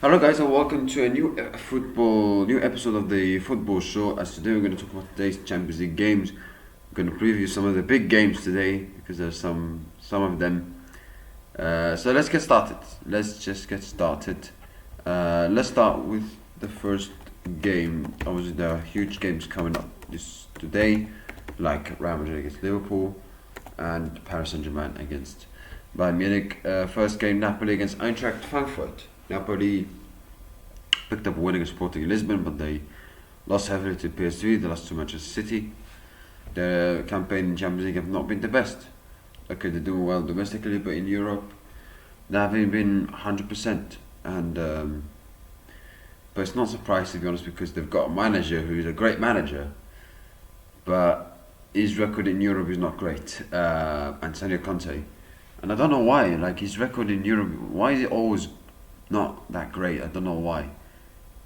Hello guys and welcome to a new episode of the football show. As today we're going to talk about today's Champions League games. We're going to preview some of the big games today because there's some of them. So let's get started. Let's just get started. Let's start with the first game. Obviously there are huge games coming up today, like Real Madrid against Liverpool and Paris Saint-Germain against Bayern Munich. First game, Napoli against Eintracht Frankfurt. Napoli picked up a win against Sporting Lisbon, but they lost heavily to PSG. They lost to Manchester City. Their campaign in Champions League have not been the best. Okay, they're doing well domestically, but in Europe they haven't been 100%. And but it's not surprising, to be honest, because they've got a manager who's a great manager, but his record in Europe is not great. Antonio Conte, and I don't know why. Like, his record in Europe, why is it always not that great? I don't know why.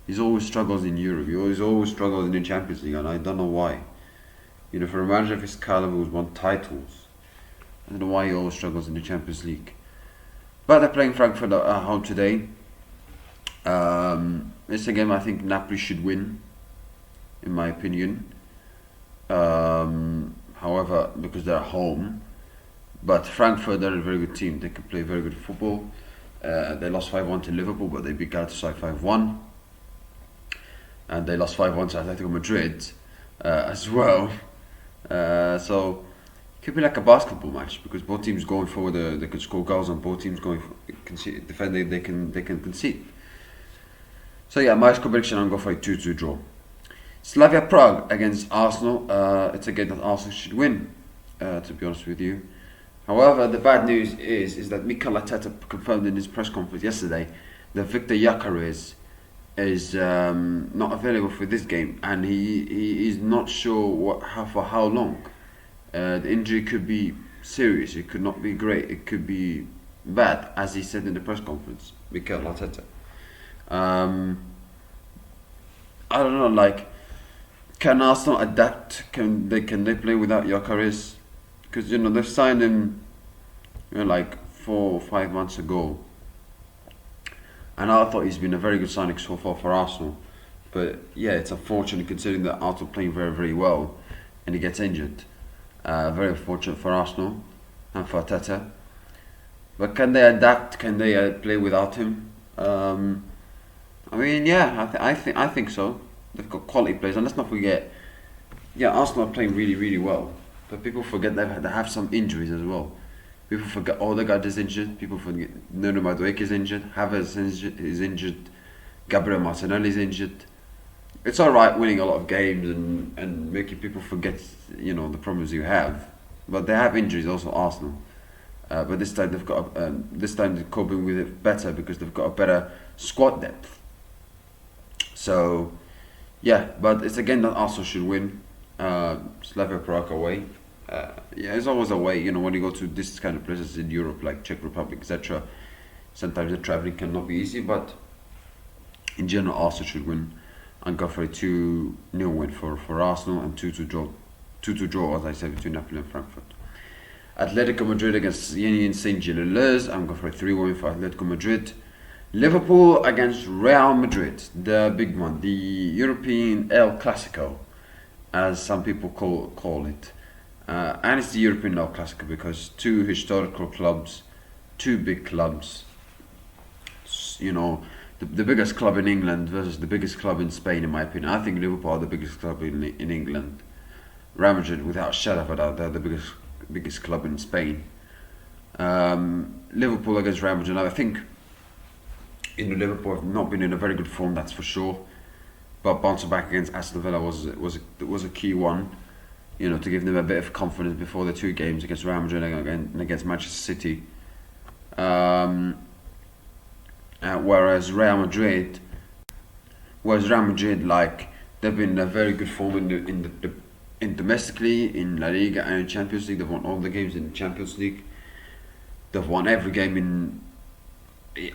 He's always struggles in Europe. He always struggles in the Champions League, and I don't know why. You know, for a manager of his caliber who's won titles, I don't know why he always struggles in the Champions League. But they're playing Frankfurt at home today. It's a game I think Napoli should win, in my opinion. However, because they're at home, but Frankfurt, they're a very good team. They can play very good football. They lost 5-1 to Liverpool, but they beat Galatasaray 5-1. And they lost 5-1 to Atletico Madrid as well. So it could be like a basketball match, because both teams going forward, they could score goals, and both teams going defending, they can concede. So yeah, my score prediction, I'm going for a 2-2 draw. Slavia Prague against Arsenal. It's a game that Arsenal should win, to be honest with you. However, the bad news is that Mikel Arteta confirmed in his press conference yesterday that Victor Gyökeres is not available for this game, and he is not sure for how long. The injury could be serious. It could not be great. It could be bad, as he said in the press conference, Mikel Arteta. I don't know. Like, can Arsenal adapt? Can they play without Gyökeres? Because, you know, they've signed him, you know, like 4 or 5 months ago, and I thought he's been a very good signing so far for Arsenal. But yeah, it's unfortunate considering that Arsenal playing very, very well, and he gets injured. Very unfortunate for Arsenal and for Arteta. But can they adapt? Can they play without him? I mean, yeah, I think so. They've got quality players, and let's not forget, yeah, Arsenal are playing really, really well. But people forget they have some injuries as well. People forget Odegaard is injured. People forget Nuno Madueke is injured. Havertz is injured. Gabriel Martinelli is injured. It's alright winning a lot of games and making people forget, you know, the problems you have. But they have injuries also, Arsenal. But this time they're coping with it better because they've got a better squad depth. So yeah, but it's a game that Arsenal should win. Slavia Prague away. Yeah, it's always away. You know, when you go to this kind of places in Europe, like Czech Republic, etc., sometimes the traveling cannot be easy. But in general, Arsenal should win, and go for a 2-0 win for Arsenal, and 2-2 draw, as I said, between Napoli and Frankfurt. Atletico Madrid against Zenit St. Gilles. I'm going for a 3-1 win for Atletico Madrid. Liverpool against Real Madrid, the big one, the European El Clasico, as some people call it. And it's the European El Clasico because two historical clubs, two big clubs, you know, the biggest club in England versus the biggest club in Spain, in my opinion. I think Liverpool are the biggest club in England. Real Madrid, without a shadow of a doubt, they're the biggest club in Spain. Liverpool against Real Madrid. Now, I think, you know, Liverpool have not been in a very good form, that's for sure. But bouncing back against Aston Villa was a key one, you know, to give them a bit of confidence before the 2 games against Real Madrid and against Manchester City. Whereas Real Madrid, like, they've been in a very good form in domestically, in La Liga and in Champions League. They've won all the games in the Champions League. They've won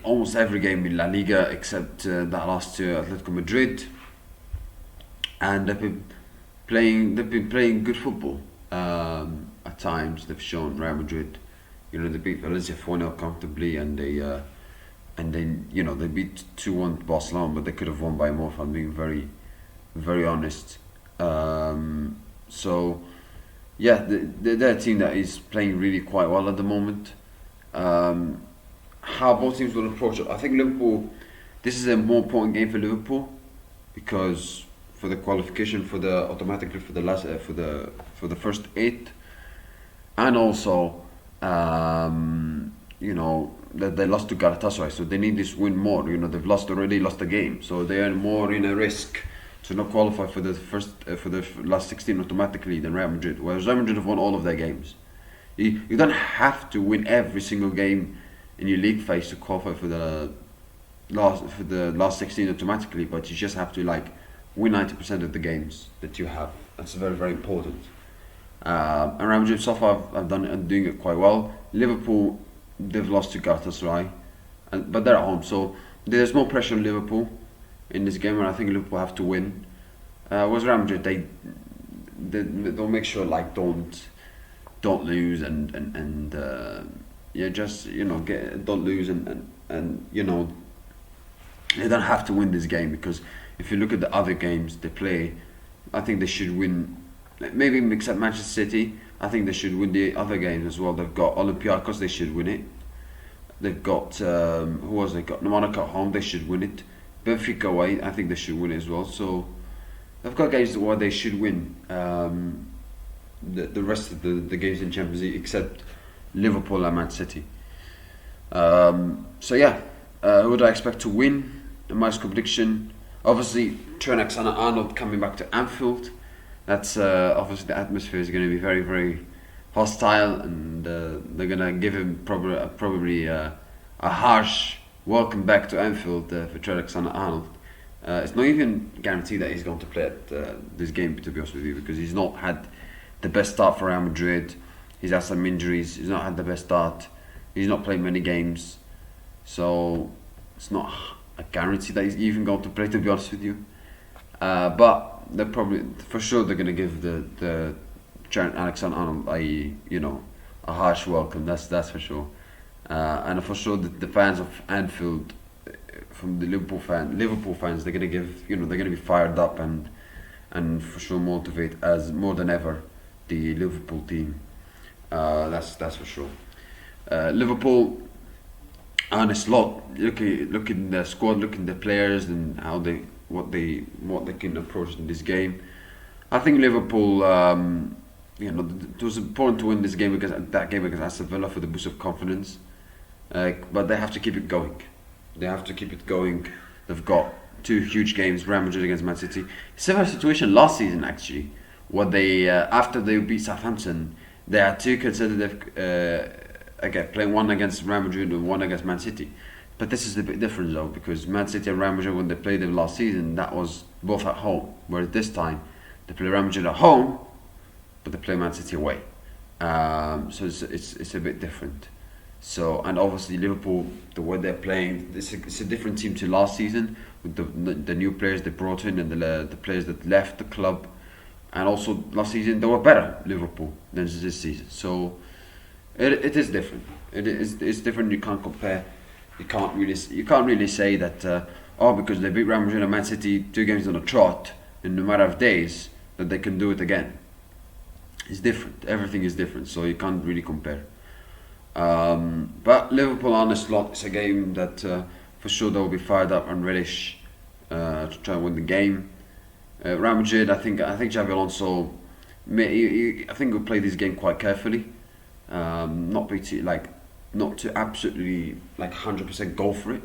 almost every game in La Liga except that lost to Atletico Madrid, and they've been playing good football. At times they've shown Real Madrid, you know, they beat Valencia 4-0 comfortably, and they and then they beat 2-1 Barcelona, but they could have won by more. If I'm being very, very honest. So yeah, they're a team that is playing really quite well at the moment. Um, how both teams will approach it, I think Liverpool. This is a more important game for Liverpool because for the qualification for the automatically for the last for the first eight, and also that they lost to Galatasaray, so they need this win more. They've already lost a game, so they are more in a risk to not qualify for the last 16 automatically than Real Madrid. Whereas Real Madrid have won all of their games. You don't have to win every single game in your league phase to qualify for the last 16 automatically, but you just have to win 90% of the games that you have. That's very, very important. And Real Madrid so far have doing it quite well. Liverpool, they've lost to Galatasaray, but they're at home, so there's more pressure on Liverpool in this game, and I think Liverpool have to win. Whereas Real Madrid, they'll make sure don't lose and don't lose and they don't have to win this game, because if you look at the other games they play, I think they should win. Maybe except Manchester City, I think they should win the other games as well. They've got Olympiacos, they should win it. They've got who was they got? Monaco at home, they should win it. Benfica away, I think they should win it as well. So they've got games where they should win. The rest of the games in Champions League, except Liverpool and Man City. So yeah, who do I expect to win? My prediction, obviously Trent Alexander-Arnold coming back to Anfield. That's obviously the atmosphere is going to be very, very hostile, and they're going to give him probably a harsh welcome back to Anfield for Trent Alexander-Arnold. It's not even guaranteed that he's going to play at this game, to be honest with you, because he's not had the best start for Real Madrid. He's had some injuries. He's not had the best start. He's not played many games, so it's not a guarantee that he's even going to play, to be honest with you. But they're probably, for sure, they're going to give the Trent Alexander-Arnold a harsh welcome. That's for sure. And for sure, the fans of Anfield, from the Liverpool fans, they're going to give they're going to be fired up and for sure motivate as more than ever the Liverpool team. That's for sure. Liverpool, Arne Slot, looking the squad, looking the players and how what they can approach in this game. I think Liverpool, it was important to win this game against Aston Villa for the boost of confidence. But they have to keep it going. They've got two huge games: Real Madrid against Man City. Similar situation last season, actually. What they after they beat Southampton, they had two consecutive playing one against Real Madrid and one against Man City. But this is a bit different though, because Man City and Real Madrid, when they played them last season, that was both at home. Whereas this time they play Real Madrid at home, but they play Man City away. So it's a bit different. So, and obviously Liverpool, the way they're playing, it's a different team to last season, with the new players they brought in and the players that left the club. And also last season they were better, Liverpool, than this season. So it is different. It's different. You can't compare. You can't really say that because they beat Real Madrid and Man City 2 games on a trot in a matter of days, that they can do it again. It's different. Everything is different. So you can't really compare. But Liverpool on the slot is a game that for sure they'll be fired up and relish to try and win the game. Real Madrid, I think Xabi Alonso, I think will play this game quite carefully, not to absolutely 100% go for it.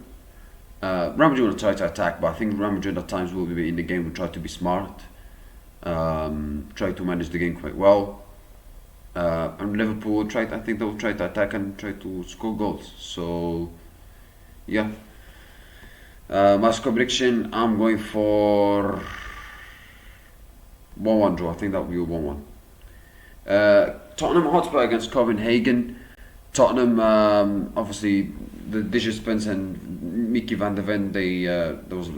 Real Madrid will try to attack, but I think Real Madrid at times will be in the game, will try to be smart, try to manage the game quite well. And Liverpool will I think they'll try to attack and try to score goals. So, yeah. My score prediction, I'm going for 1-1 draw. I think that will be a 1-1. Tottenham Hotspur against Copenhagen. Tottenham, obviously, the Spence and Mickey van der Ven, there's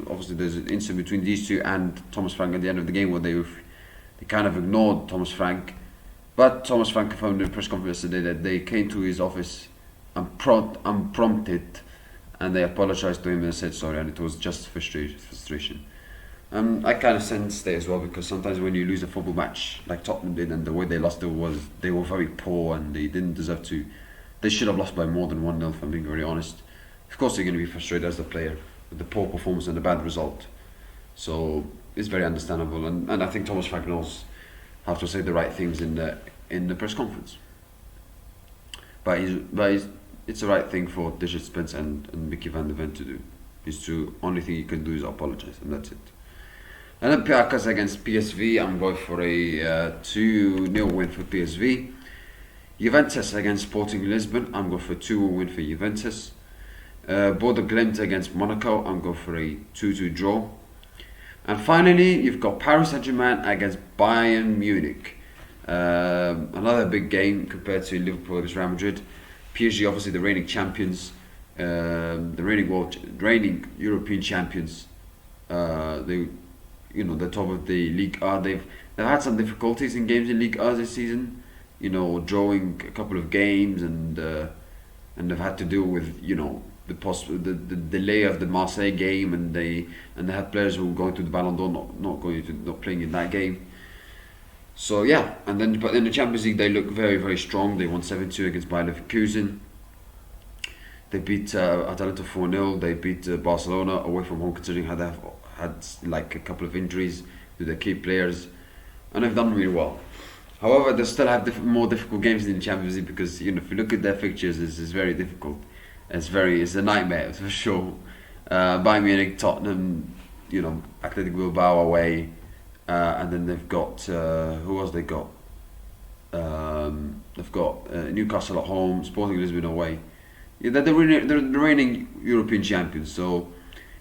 an incident between these two and Thomas Frank at the end of the game where they kind of ignored Thomas Frank. But Thomas Frank confirmed in a press conference today that they came to his office unprompted and they apologized to him and said sorry, and it was just frustration. I kind of sensed it as well, because sometimes when you lose a football match like Tottenham did, and the way they lost it was they were very poor and they didn't deserve to. They should have lost by more than 1-0, if I'm being very honest. Of course, you're going to be frustrated as the player with the poor performance and the bad result. So it's very understandable, and I think Thomas Frank knows how to say the right things in the press conference. It's the right thing for Digit Spence and Mickey van der Ven to do. Is to only thing you can do is apologize, and that's it. And then Piakas against PSV, I'm going for a 2-0 win for PSV. Juventus against Sporting Lisbon, I'm going for a 2-1 win for Juventus. Bodo Glimt against Monaco, I'm going for a 2-2 draw. And finally, you've got Paris Saint-Germain against Bayern Munich. Another big game compared to Liverpool against Real Madrid. PSG, obviously the reigning champions, the reigning European champions. The top of the League A. They've had some difficulties in games in League A this season. Drawing a couple of games, and they've had to deal with the delay of the Marseille game, and they had players who were going to the Ballon d'Or not playing in that game. So yeah, but in the Champions League they look very, very strong. They won 7-2 against Bayer Leverkusen. They beat Atalanta 4-0. They beat Barcelona away from home, considering how they've had like a couple of injuries to their key players, and they've done really well. However, they still have more difficult games in the Champions League, because if you look at their fixtures, it's very difficult. It's a nightmare for sure. Bayern Munich, Tottenham, Athletic Bilbao away, and then they've got who else they got? They've got Newcastle at home, Sporting Lisbon away. Yeah, they're the reigning European champions. So,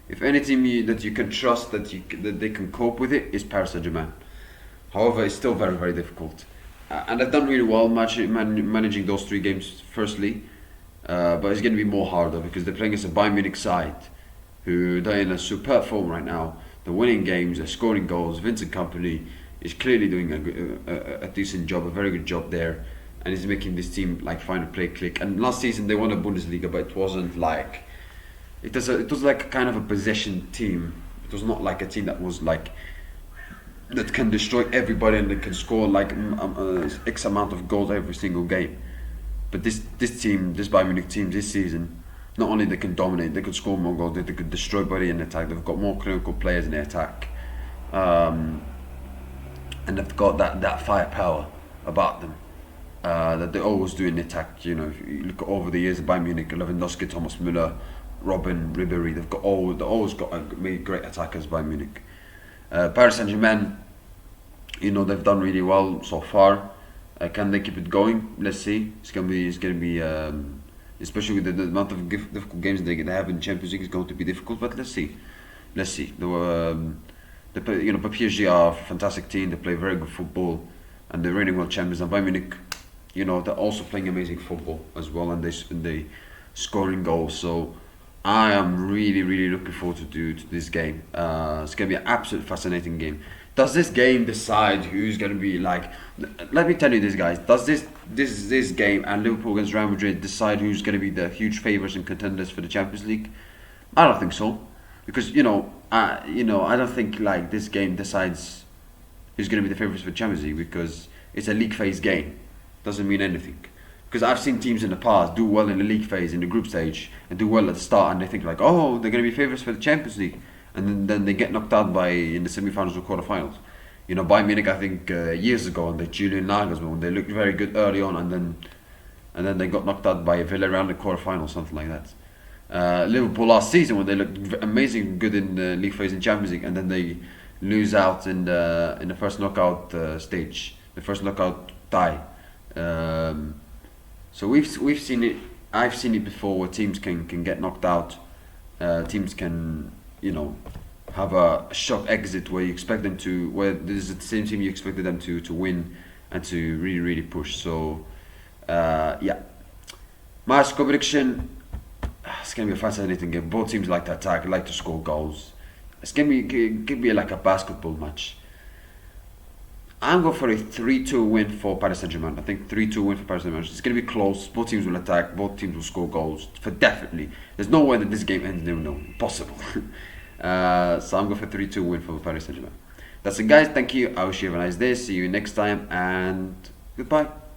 if any team that you can trust that they can cope with it is Paris Saint-Germain. However, it's still very, very difficult, and they've done really well managing those 3 games. Firstly, but it's going to be more harder, because they're playing against a Bayern Munich side who they're in a superb form right now. They're winning games, they're scoring goals. Vincent Kompany is clearly doing a decent job, a very good job there, and he's making this team find a play click. And last season they won a Bundesliga, but it wasn't like it was like a kind of a possession team. It was not like a team that was that can destroy everybody and that can score X amount of goals every single game. But this Bayern Munich team this season, not only they can dominate, they could score more goals, they could destroy body in attack. They've got more clinical players in the attack, and they've got that firepower about them that they always do in the attack. If you look over the years, Bayern Munich, Lewandowski, Thomas Müller, Robben, Ribéry, they've always got many great attackers. Bayern Munich. Paris Saint-Germain, they've done really well so far. Can they keep it going? Let's see. It's gonna be especially with the amount of difficult games they have in Champions League, is going to be difficult. But let's see. But PSG are a fantastic team. They play very good football, and they're reigning world champions. And Bayern Munich, they're also playing amazing football as well, and they scoring goals. So I am really, really looking forward to this game. It's going to be an absolute fascinating game. Does this game decide who's going to be let me tell you this, guys. Does this game and Liverpool against Real Madrid decide who's going to be the huge favourites and contenders for the Champions League? I don't think so, because I don't think this game decides who's going to be the favourites for the Champions League, because it's a league phase game. Doesn't mean anything. Because I've seen teams in the past do well in the league phase, in the group stage, and do well at the start, and they think they're going to be favourites for the Champions League, and then they get knocked out in the semi-finals or quarter-finals. Bayern Munich, I think years ago, and Julian Nagelsmann, they looked very good early on, and then they got knocked out by Villarreal in the quarter-finals, something like that. Liverpool last season, when they looked amazing good in the league phase in Champions League, and then they lose out in the first knockout stage, the first knockout tie. So we've seen it. I've seen it before, where teams can get knocked out. Teams can have a shock exit where you expect them to, where this is the same team you expected them to win and to really, really push. So yeah, my score prediction. It's gonna be a fascinating game. Both teams like to attack, like to score goals. It's gonna be like a basketball match. I'm going for a 3-2 win for Paris Saint-Germain. I think 3-2 win for Paris Saint-Germain. It's going to be close. Both teams will attack. Both teams will score goals. For definitely. There's no way that this game ends 0-0. Impossible. So I'm going for 3-2 win for Paris Saint-Germain. That's it, guys. Thank you. I wish you have a nice day. See you next time. And goodbye.